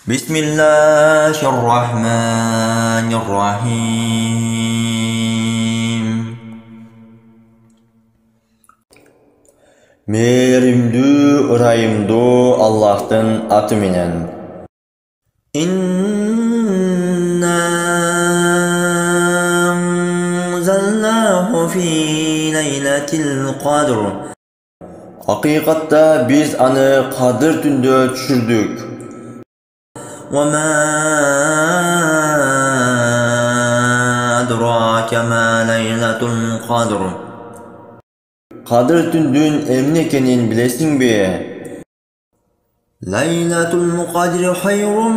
Bismillahirrahmanirrahim. Merimdүү, ırayımdуу Allah'tın atı menen. İnna anzalnahu fi leyletil qadr. Hakikatta biz anı Kadir tünde düşürdük. وَمَا أَدْرَاكَ مَا لَيْلَةُ الْقَدْرِ. Kadir tündün emnekenin bilesin bi? Leyletul Kadri hayrun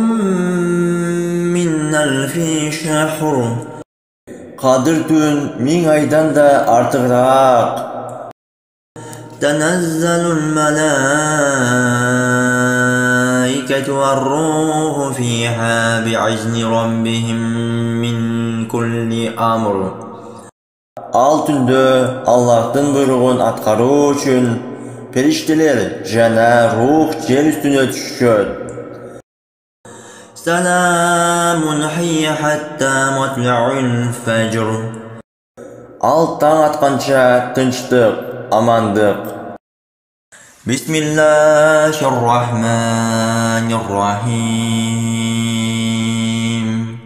min elfi şehr. Kadir tün min aydan da artıqraq. Tenezzelul melâiketu ve'r-ruhu fîhâ bi'izni rabbihim min kulli amr. Al tünde Allah'tan buyruğun atkarı üçün perişteler jana ruh yer üstüne düşüşür. Selamun hiyye hatta matla'ul fecr. Al taң atkança tınçtık, amandık. Bismillahirrahmanirrahim.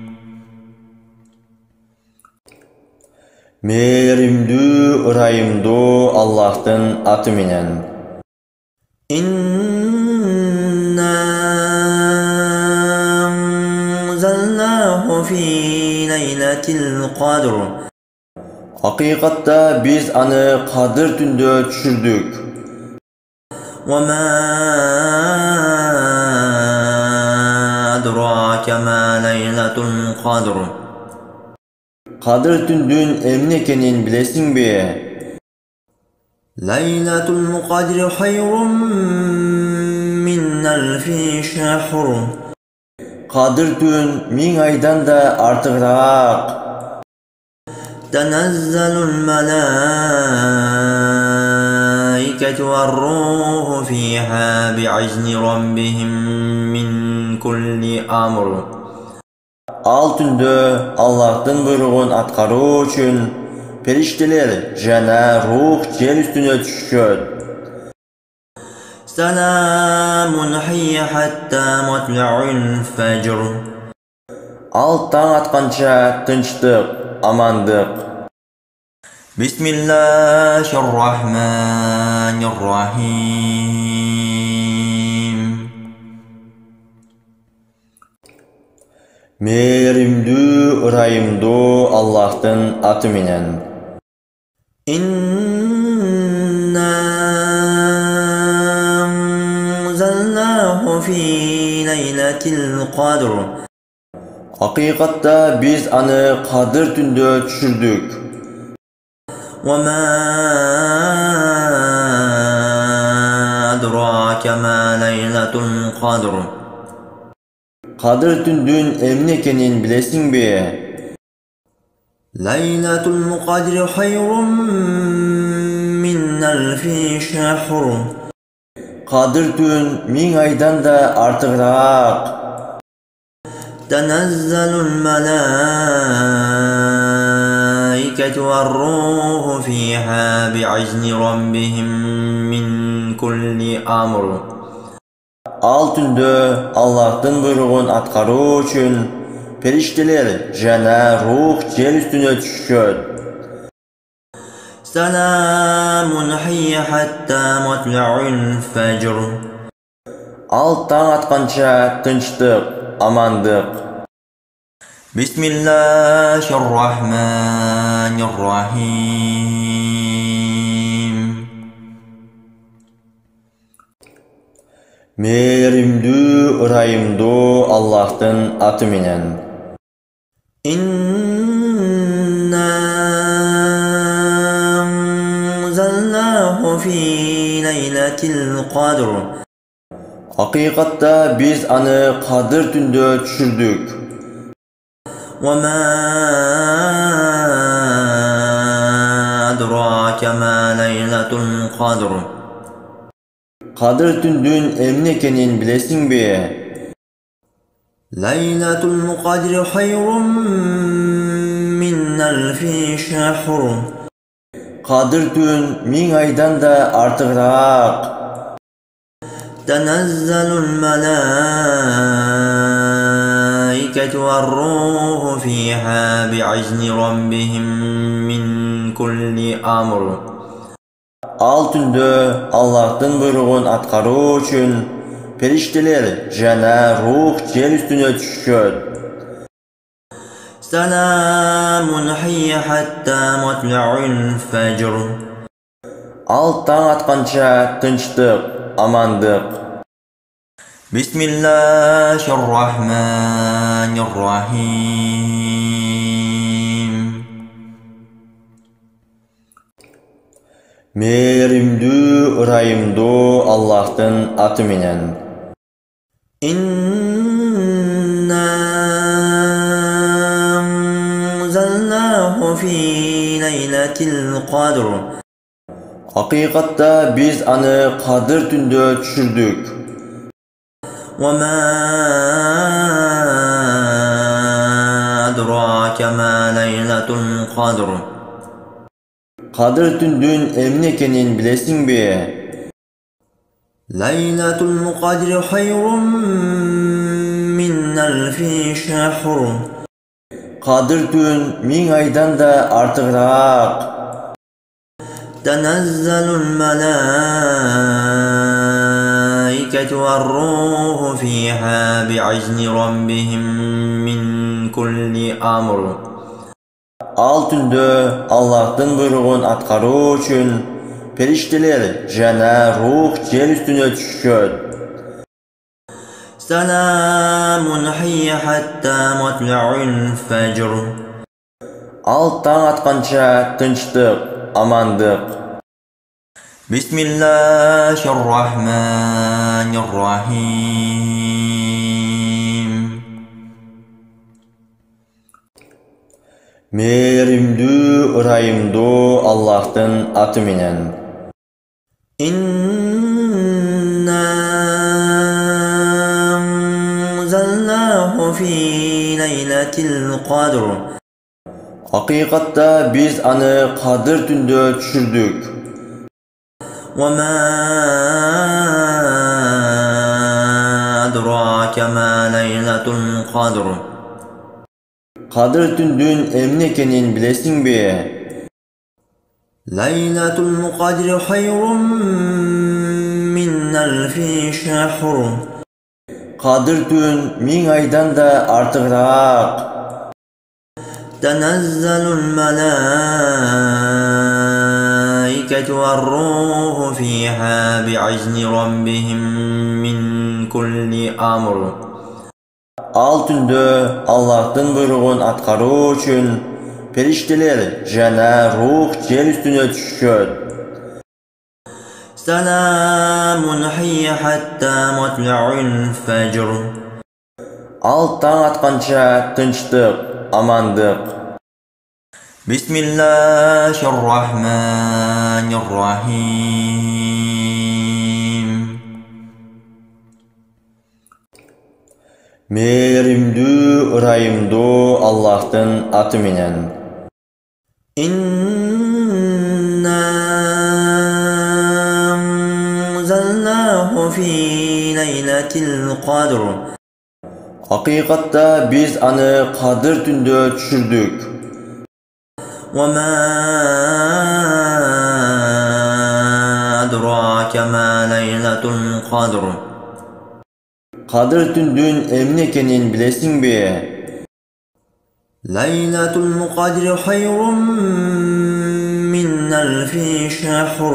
Merimdүү, ırayımduu Allah'tın atı menen. İnna anzalnahu fi leyletil qadr. Hakikatta biz anı Kadir tünde düşürdük. وَمَا أَدْرَاكَ مَا لَيْلَةُ الْقَدْرِ. Kadir tündün emnekenin bilesin bi? Leyletul Kadri hayrun min elfi şehr. Kadir tün min aydan da artıqraq. Tenezzelul melâiketu ve'r-ruhu fîhâ bi'izni rabbihim min kulli amr. Al tünde Allah'tan buyruğun atkarı üçün perişteler jana ruh yer üstüne düşüşür. Selamun hiyye hatta matla'ul fecr. Al taң atkança tınçtık, amandık. Bismillahirrahmanirrahim. Merimdүү, ırayımduu Allah'tın atı menen. İnna anzalnahu fi leyletil qadr. Hakikatta biz anı Kadir tünde düşürdük. وَمَا أَدْرَاكَ مَا لَيْلَةُ الْقَدْرِ. Kadir tündün emnekenin bilesin bi? Leyletul Kadri hayrun min elfi şehr. Kadir tün min aydan da artıqraq. Tenezzelul melâiketu ve'r-ruhu fîhâ bi'izni rabbihim min kulli amr. Al tünde Allah'tan buyruğun atkarı üçün perişteler jana ruh yer üstüne düşüşür. Selamun hiyye hatta matla'ul fecr. Al taң atkança tınçtık, amandık. Bismillahirrahmanirrahim. Merimdүү, ırayımduu Allah'tın atı menen. İnna anzalnahu fi leyletil qadr. Hakikatta biz anı Kadir tünde düşürdük. وَمَا أَدْرَاكَ مَا لَيْلَةُ الْقَدْرِ. Kadir tündün emnekenin bilesin bi? Laylatul Qadr hayrun min alfi shahr. Kadir tün 1000 aydan da artıqraq. Tenazzalul melaiketu var-ruhu fiha bi'izni rabbihim min kulli amr. Al tündö Allah'tın buyruğun atqaruu üçün perişteler jana ruh yer üstüne düşüşöt. Selamun hiyye hatta matla'ul fajr. Al taң atqança tınçtık, amandık. Bismillahirrahmanirrahim. Merimdü, ırayımdu Allah'tın atı menen. İnna anzalnahu fi leyletil qadr. Hakikatta biz anı Kadir tündö düşürdük. Ve ma adrake ma leyletul qadr. Kadir tündün emnekenin bilesin bi? Laylatul Qadr hayrun min alfi shahr. Kadir tün 1000 aydan da artıqraq. Tenazzalul melaiketu var-ruhu fiha bi'izni rabbihim min kulli amr. Al tündö Allah'tın buyruğun atqaruu üçün perişteler jana ruh yer üstüne düşüşöt. Selamun hiyye hatta matla'ul fajr. Al taң atqança tınçtık, amandık. Bismillahirrahmanirrahim. Merimdü, ırayımdu Allah'tın atı menen. İnna anzalnahu fi leyletil qadr. Hakikatta biz anı Kadir tündö düşürdük. Ve ma adrake ma leyletul qadr. Kadir tündün emnekenin bilesin bi? Laylatul Qadr hayrun min alfi shahr. Kadir tün 1000 aydan da artıqraq. Tenazzalul melaiketu var-ruhu fiha bi'izni rabbihim min kulli amr. Al tündö Allah'tın buyruğun atqaruu üçün perişteler jana ruh yer üstüne düşüşöt. Selamun hiyye hatta matla'ul fajr. Al taң atqança tınçtık, amandık. Bismillahirrahmanirrahim. Merimdü, ırayımdu Allah'tın atı menen. İnna anzalnahu fi leyletil qadr. Hakikatta biz anı Kadir tündö düşürdük. Ve ma adrake ma leyletul qadr. Kadir tündün emnekenin bilesin bi? Laylatul Qadr hayrun min alfi shahr.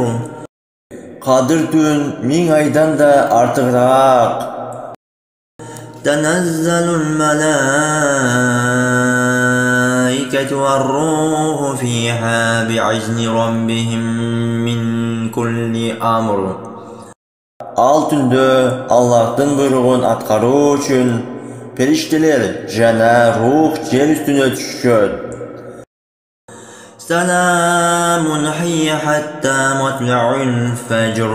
Kadir tün 1000 aydan da artıqraq. Tenazzalul melaiketu var-ruhu fiha bi'izni rabbihim min kulli amr. Al tündö Allah'tın buyruğun atqaruu üçün perişteler jana ruh yer üstüne düşüşöt. Selamun hiyye hatta matla'ul fajr.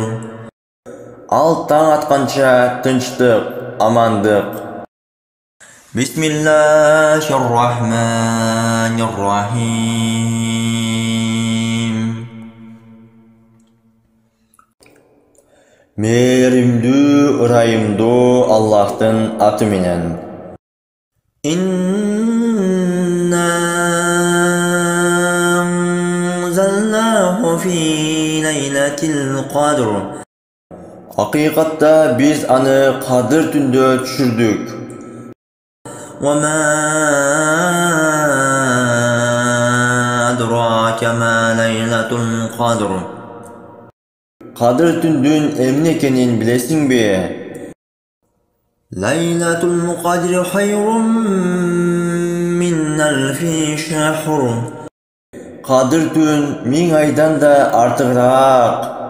Al taң atqança tınçtık, amandık. Bismillahirrahmanirrahim. Merimdүү, ırayımdуу Allah'tın atı menen. İnna anzalnahu fi leyletil qadr. Hakikatta biz anı Kadir tünde düşürdük. وَمَا أَدْرَاكَ مَا لَيْلَةُ الْقَدْرِ. Kadir tündün emne ekenin bilesin be. لَيْلَةُ الْقَدْرِ خَيْرٌ مِّنْ أَلْفِ شَهْرٍ. Kadir tün 1000 aydan da artıqraq.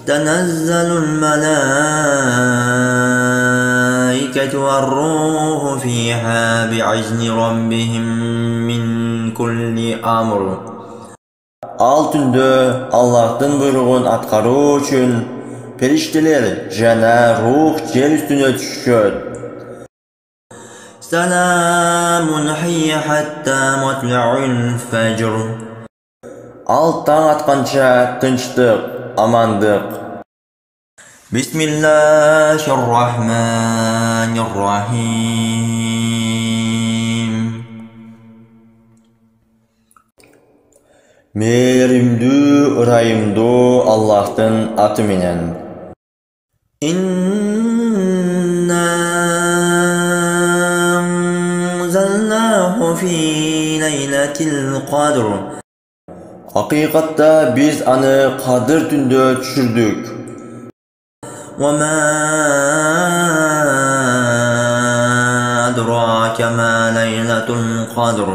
تَنَزَّلُ الْمَلَائِكَةُ وَالرُّوحُ فِيهَا بِإِذْنِ رَبِّهِمْ مِنْ كُلِّ أَمْرٍ. Al tünde Allah'tın buyruğun atkarı üçün perişteler jana ruh yer üstüne düşüşöt. Selamun hiyye hatta matla'ul fecr. Al taң atkança tınçtık, amandık. Bismillahirrahmanirrahim. Merimdүү, ırayımdуу Allah'tın atı menen. İnna anzalnahu fi leyletil qadr. Hakikatta biz anı Kadir tünde düşürdük. وَمَا أَدْرَاكَ مَا لَيْلَةُ الْقَدْرِ.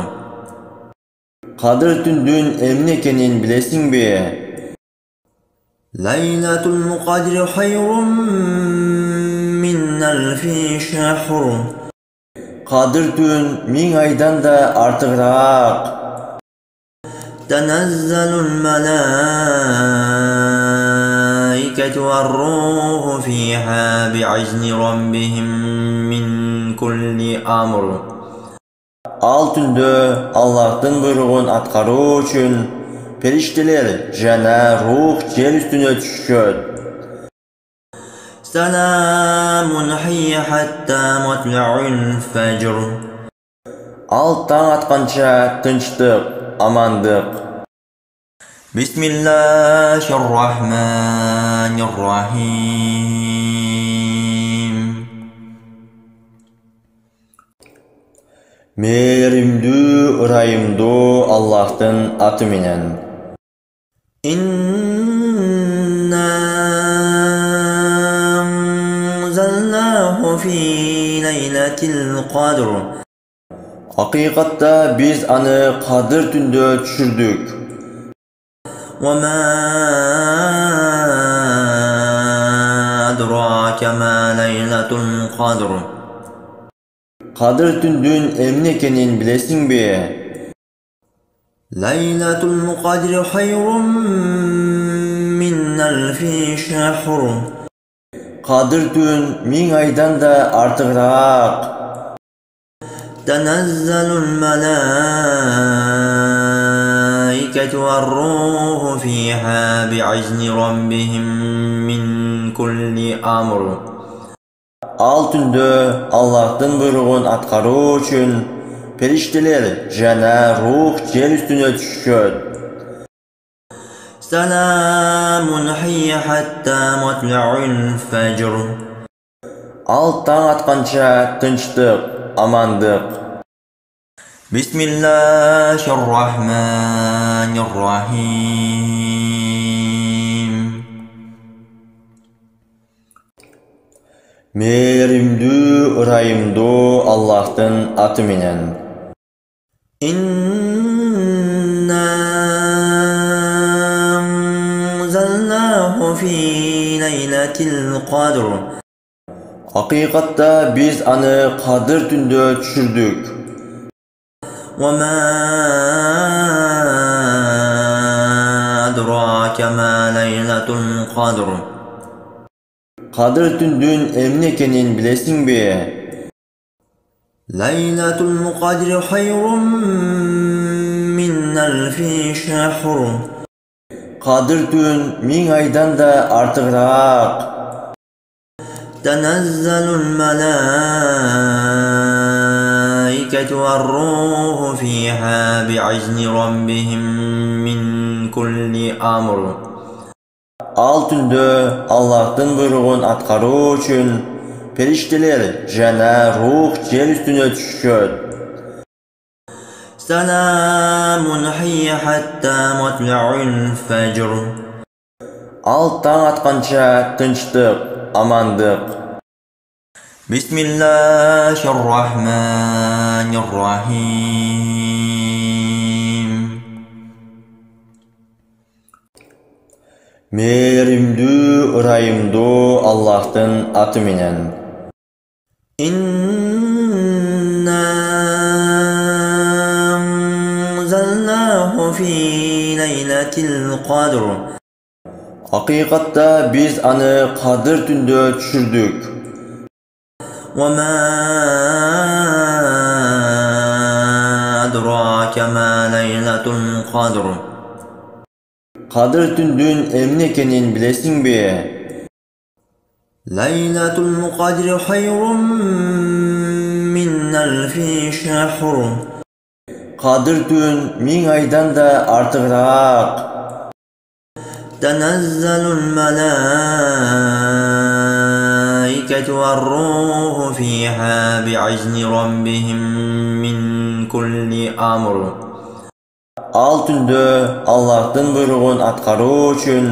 Kadir tündün emne ekenin bilesin be. لَيْلَةُ الْقَدْرِ خَيْرٌ مِّنْ أَلْفِ شَهْرٍ. Kadir tün 1000 aydan da artıqraq. تَنَزَّلُ الْمَلَائِكَةُ وَالرُّوحُ فِيهَا بِإِذْنِ رَبِّهِمْ مِنْ كُلِّ أَمْرٍ. Al tünde Allah'tın buyruğun atkarı üçün perişteler jana ruh yer üstüne düşüşöt. Selamun hiyye hatta matla'ul fecr. Al taң atkança tınçtık, amandık. Bismillahirrahmanirrahim. Merimdүү, ırayımduu Allah'tın atı menen. İnna anzalnahu fi leyletil qadr. Hakikatta biz anı Kadir tünde düşürdük. وَمَا أَدْرَاكَ مَا لَيْلَةُ الْقَدْرِ. Kadir tündün emne ekenin bilesin be. لَيْلَةُ الْقَدْرِ خَيْرٌ مِّنْ أَلْفِ شَهْرٍ. Kadir tün 1000 aydan da artıqraq. تَنَزَّلُ الْمَلَائِكَةُ وَالرُّوحُ فِيهَا بِإِذْنِ رَبِّهِمْ مِنْ كُلِّ أَمْرٍ. Al tünde Allah'tın buyruğun atkarı üçün perişteler jana ruh yer üstüne düşüşöt. Selamun hiyye hatta matla'ul fecr. Al taң atkança tınçtık, amandık. Bismillahirrahmanirrahim. Merimdүү, ırayımduu Allah'tın atı menen. İnna anzalnahu fi leyletil qadr. Hakikatta biz anı Kadir tünde düşürdük. وَمَا أَدْرَاكَ مَا لَيْلَةُ الْقَدْرِ. Kadir tündün emne ekenin bilesin be. ليلة القدر خير من ألف شهر. Kadir tün 1000 aydan da artıqraq. تنزل الملائكة والروح فيها بعزن ربهم من كل أمر. Al tündö Allah'tın buyruğun atqaruu üçün perişteler jana ruh yer üstüne düşüşöt. سلام هي حتى مطلع الفجر. Al taң atqança tınçtık, amandık. Bismillahirrahmanirrahim. Merimdü, ırayımdu Allah'tın atı minen. İnna anzalnahu fi leyletil qadr. Hakikatta biz anı Kadir tündö düşürdük. وَمَا أَدْرَاكَ مَا لَيْلَةُ الْقَدْرِ. Kadir tündün emne ekenin bilesin bi? لَيْلَةُ الْقَدْرِ خَيْرٌ مِّنْ أَلْفِ شَهْرٍ. Kadir tün 1000 aydan da artıqraq. تنزل الملائكة والروح فيها بعزن ربهم من كل أمر. Al tündö Allah'tın buyruğun atqaruu üçün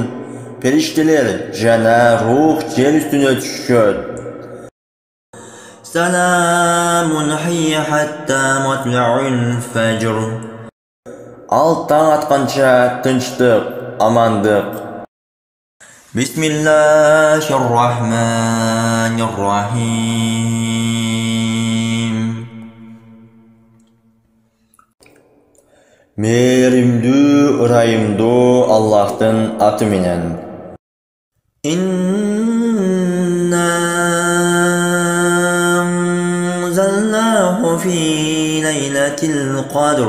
perişteler jana ruh yer üstüne düşüşöt. سلام هي حتى مطلع الفجر. Al taң atqança tınçtık, amandık. Bismillahirrahmanirrahim. Merimdü, ırayımdu Allah'tın atı minen. İnna anzalnahu fi leyletil qadr.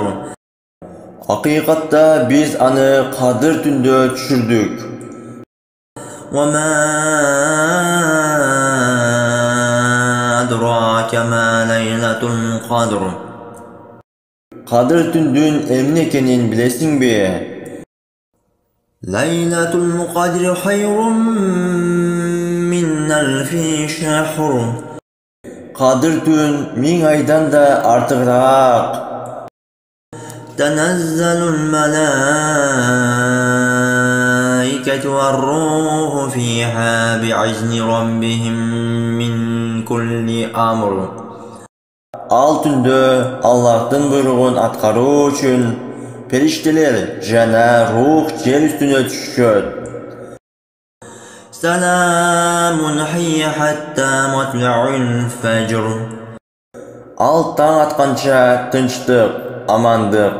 Hakikatta biz anı Kadir tündö düşürdük. وَمَا أَدْرَاكَ مَا لَيْلَةُ الْقَدْرِ. Kadir tündün emne ekenin bilesin bi? لَيْلَةُ الْقَدْرِ خَيْرٌ مِّنْ أَلْفِ شَهْرٍ. Kadir tün 1000 aydan da artıqraq. تنزل الملائكة والروح فيها بعزن ربهم من كل أمر. Al tündö Allah'tın buyruğun atqaruu üçün perişteler jana ruh yer üstüne düşüşöt. سلام هي حتى مطلع الفجر. Al taң atqança tınçtık, amandık.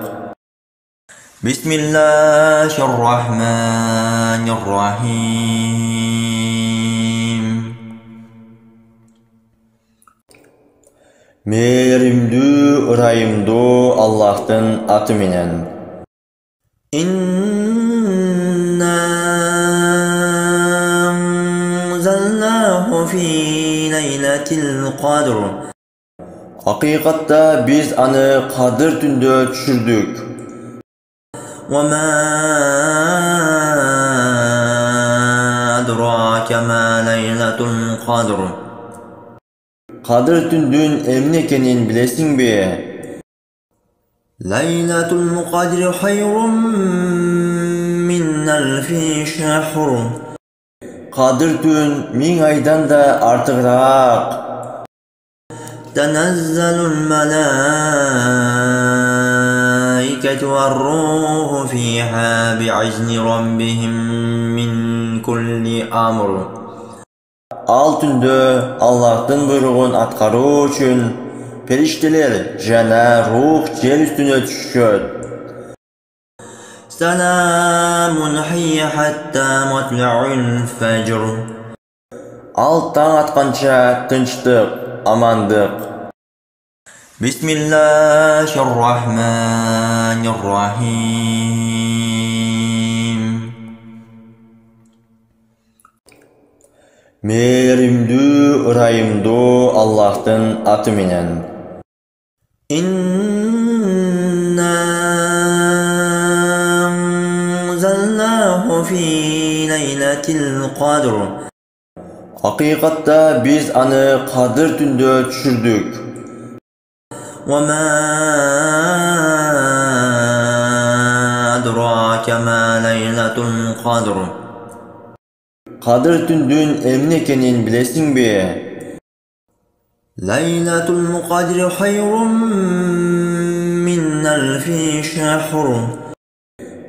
Bismillahirrahmanirrahim. Merimdü, ırayımdu Allah'tın atı minen. İnna anzalnahu fi leyletil qadr. Hakikatta biz anı Kadir tündö düşürdük. وَمَا أَدْرَاكَ مَا لَيْلَةُ الْقَدْرِ. Kadir tündün emne ekenin bilesin bi? لَيْلَةُ الْقَدْرِ خَيْرٌ مِّنْ أَلْفِ شَهْرٍ. Kadir tün 1000 aydan da artıqraq. تنزل الملائكة والروح فيها بعزن ربهم من كل أمر. Al tündö Allah'tın buyruğun atqaruu üçün perişteler jana ruh yer üstüne düşüşöt. سلام هي حتى مطلع الفجر. Al taң atqança tınçtık, amandık. Bismillahirrahmanirrahim. Merimdүү, ırayımdуу Allah'tın atı menen. İnna anzalnahu fi leyletil qadr. Hakikatta biz anı Kadir tünde düşürdük. Ve ma adrake ma leyletul qadr. Kadir tündün emnekenin bilesin bi? Leyletul qadr hayrun min elfi şehr.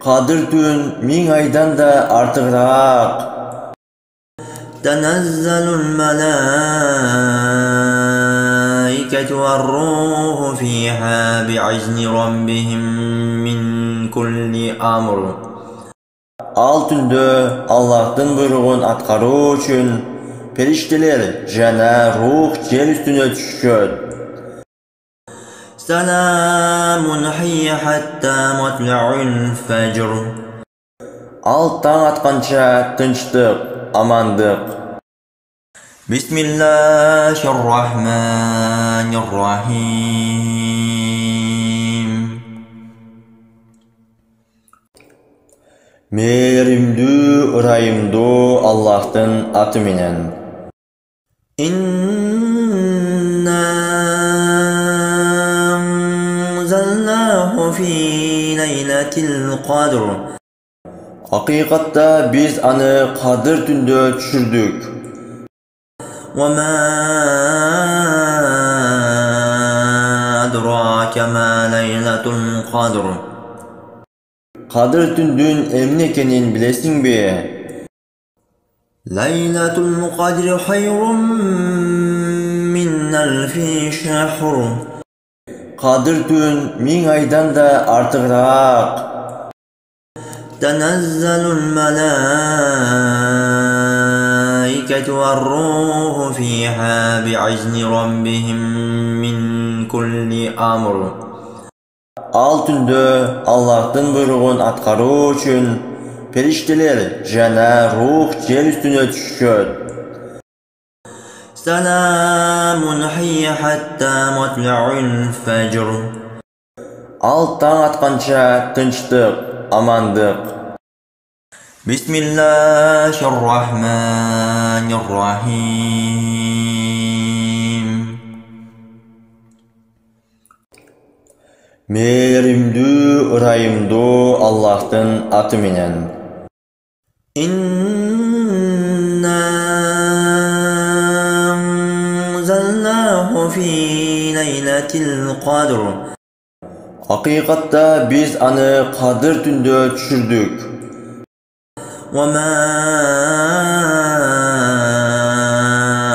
Kadir tün 1000 aydan da artıqraq. تنزل الملائكة والروح فيها بعزن ربهم من كل أمر. Al tünde Allah'tın buyruğun atkarı üçün perişteler jana ruh yer üstüne düşüşür. Selamun hiyye hatta matla'ul fecr. Al taң atkança tınçtık, amandık. Bismillahirrahmanirrahim. Merimdүү, ırayımduu Allah'tın atı menen. İnna anzalnahu fi leyletil qadr. Hakikatta biz anı Kadir tünde düşürdük. Ve ma adrake ma leyletul qadr. Kadir tündün emnekenin bilesin bi? Leyletul qadr hayrun min elfi şehr. Kadir tün 1000 aydan da artıqraq. تنزل الملائكة والروح فيها بعزن ربهم من كل أمر. Al tünde Allah'tın buyruğun atkarı üçün perişteler jana ruh yer üstüne düşüşür. Selamun hiyye hatta matla'ul fecr. Al taң atkança tınçtık, amandık. Bismillahirrahmanirrahim. Merimdүү, ırayımduu Allah'tın atı menen. İnna anzalnahu fi leyletil qadr. Hakikatta biz anı Kadir tünde düşürdük. Ve ma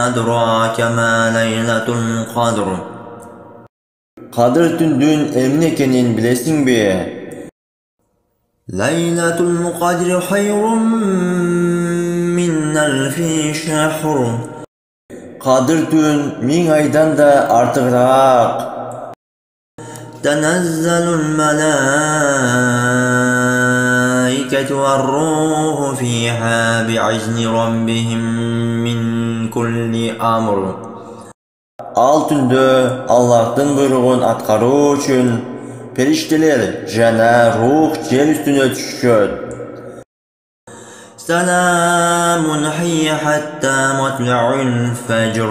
adrake ma leyletul qadr. Kadir tündün emnekenin bilesin bi? Leyletul qadr hayrun min elfi şehr. Kadir tün 1000 aydan da artıqraq. تنزل الملائكة والروح فيها بعزن ربهم من كل أمر. Al tünde Allah'tın buyruğun atkarı üçün perişteler jana ruh yer üstüne düşüşür. Selamun hiyye hatta matla'ul fecr.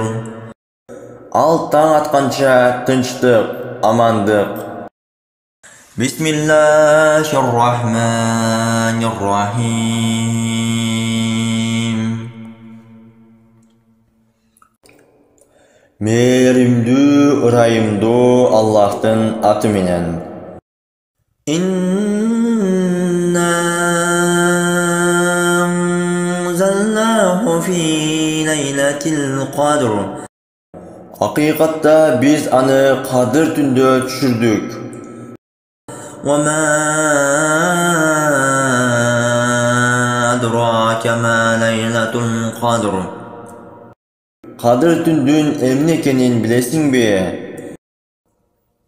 Al taң atkança tınçtık, amandık. Bismillahirrahmanirrahim. Merimdүү, ırayımduu Allah'tın atı menen. İnna anzalnahu fi leyletil qadr. Hakikatta biz anı Kadir tünde düşürdük. Ve ma adrake ma leyletul qadr. Kadir tündün emnekenin bilesin bi?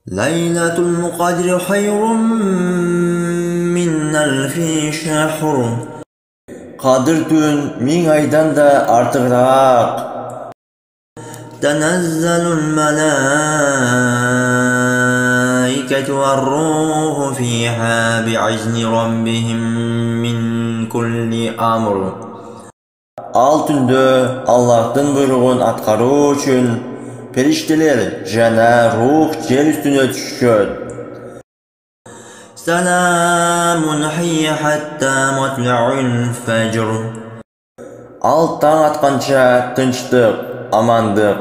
ليلة القدر خير من ألف شهر. Kadir tün 1000 aydan da artıqraq. تنزل الملائكة والروح فيها بإذن ربهم من كل أمر. Al tündö Allah'tın buyruğun atqaruu üçün perişteler jana ruh yer üstüne düşüşöt. سلام هي حتى مطلع الفجر. Al taң atqança tınçtık, amandık.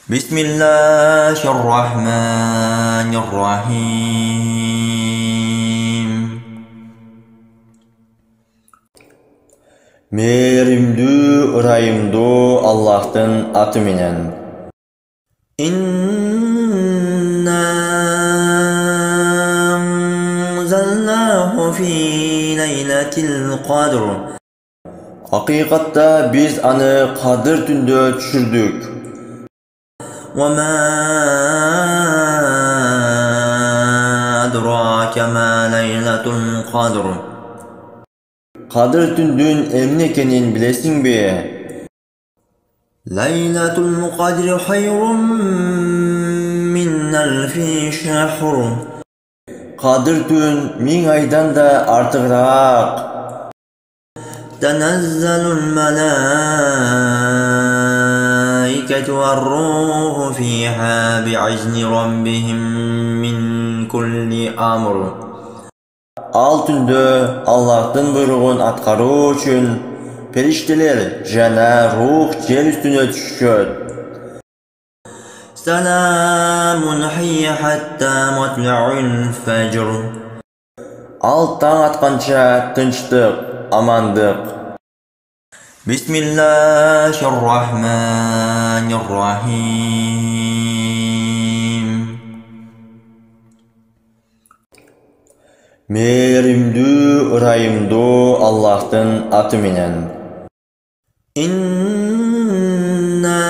Bismillahirrahmanirrahim. Merimdü, ırayımdu Allah'tın atı minen. İnna anzalnahu fi leyletil qadr. Hakikatta biz anı Kadir tündö düşürdük. وَمَا أَدْرَاكَ مَا لَيْلَةُ الْقَدْرِ. Kadir tündün emni ekenin bilesin bi? لَيْلَةُ الْقَدْرِ خَيْرٌ مِّنْ أَلْفِ شَهْرٍ. Kadir tün 1000 aydan da artıqraq. تنزل الملائكة والروح فيها بإذن ربهم من كل أمر. Al tündö Allah'tın buyruğun atqaruu üçün perişteler jana ruh yer üstüne düşüşöt. سلام هي حتى مطلع الفجر. Al taң atqança tınçtık, amandık. Bismillahirrahmanirrahim. Merimdü, ırayımdu Allah'tın atı minen. İnna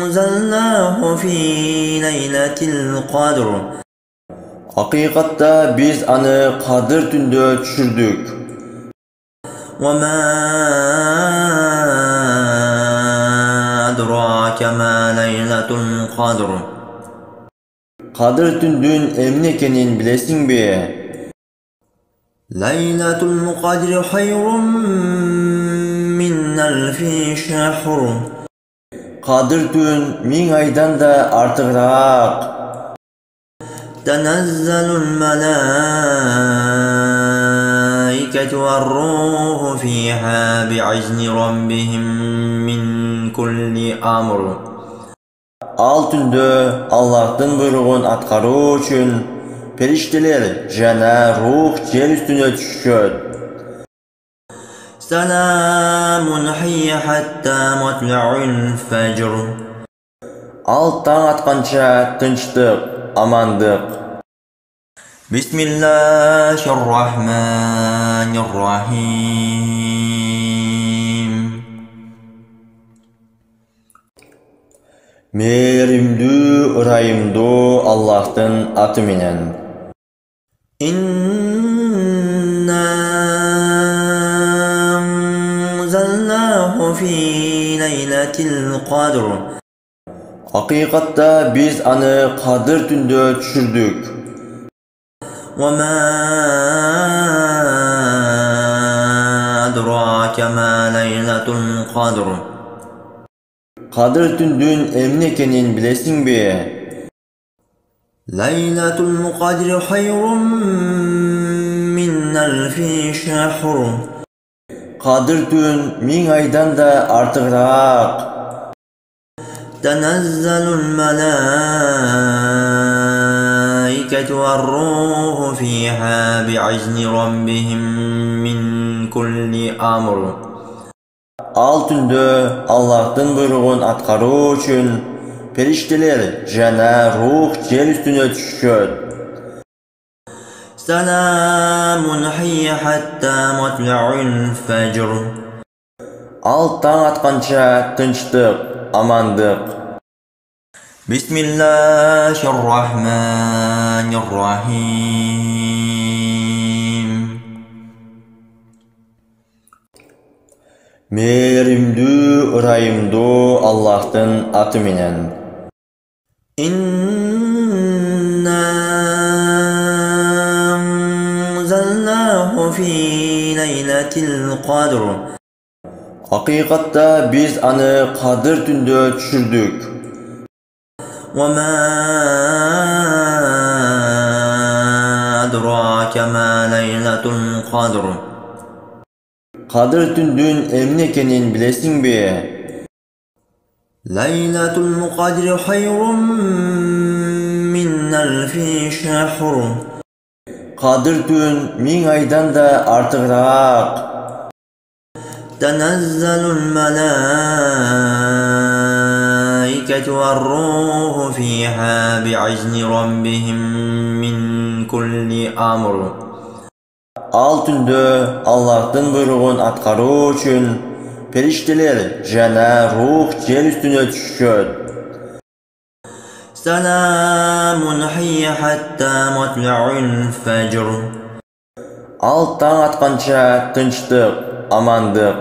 anzalnahu fi leyletil qadr. Hakikatta biz anı Kadir tündö düşürdük. وَمَا أَدْرَاكَ مَا لَيْلَةُ الْقَدْرِ. Kadir tündün emni ekenin bilesin bi? لَيْلَةُ الْقَدْرِ خَيْرٌ مِّنْ أَلْفِ شَهْرٍ. Kadir tün 1000 aydan da artıqraq. تنزل الملائكة والروح فيها بإذن ربهم من كل أمر. Al tündö Allah'tın buyruğun atqaruu üçün perişteler jana ruh yer üstüne düşüşöt. سلام هي حتى مطلع الفجر. Al taң atqança tınçtık, amandık. Bismillahirrahmanirrahim. Merimdü, ırayımdu Allah'tın atı minen. İnna anzalnahu fi leyletil qadr. Hakikatta biz anı Kadir tündö düşürdük. وَمَا أَدْرَاكَ مَا لَيْلَةُ الْقَدْرِ. Kadir tündün emni ekenin bilesin bi? لَيْلَةُ الْقَدْرِ خَيْرٌ مِّنْ أَلْفِ شَهْرٍ. Kadir tün 1000 aydan da artıqraq. تنزل الملائكة والروح فيها بإذن ربهم من كل أمر. Al tündö Allah'tın buyruğun atqaruu üçün perişteler jana ruh yer üstüne düşüşöt. سلام هي حتى مطلع الفجر. Al taң atqança tınçtık, amandık. بسم الله الرحمن الرحيم Merimdүү, ırayımdуу Allah'tın atı menen. إنا أنزلناه في ليلة القدر Hakikatta biz anı Kadir tünde düşürdük. وما أدراك ما ليلة القدر Kadir tündün emin ekenin bilesin bi? ليلة القدر خير من ألف شهر Kadir tün 1000 aydan da artıqraq. تنزل الملائكة والروح فيها بعزن ربهم من كل أمر Al tünde Allah'tın buyruğun atkarı üçün perişteler jana ruh yer üstüne düşüşöt. سلام هي حتى مطلع الفجر Al taң atkança tınçtık, amandık.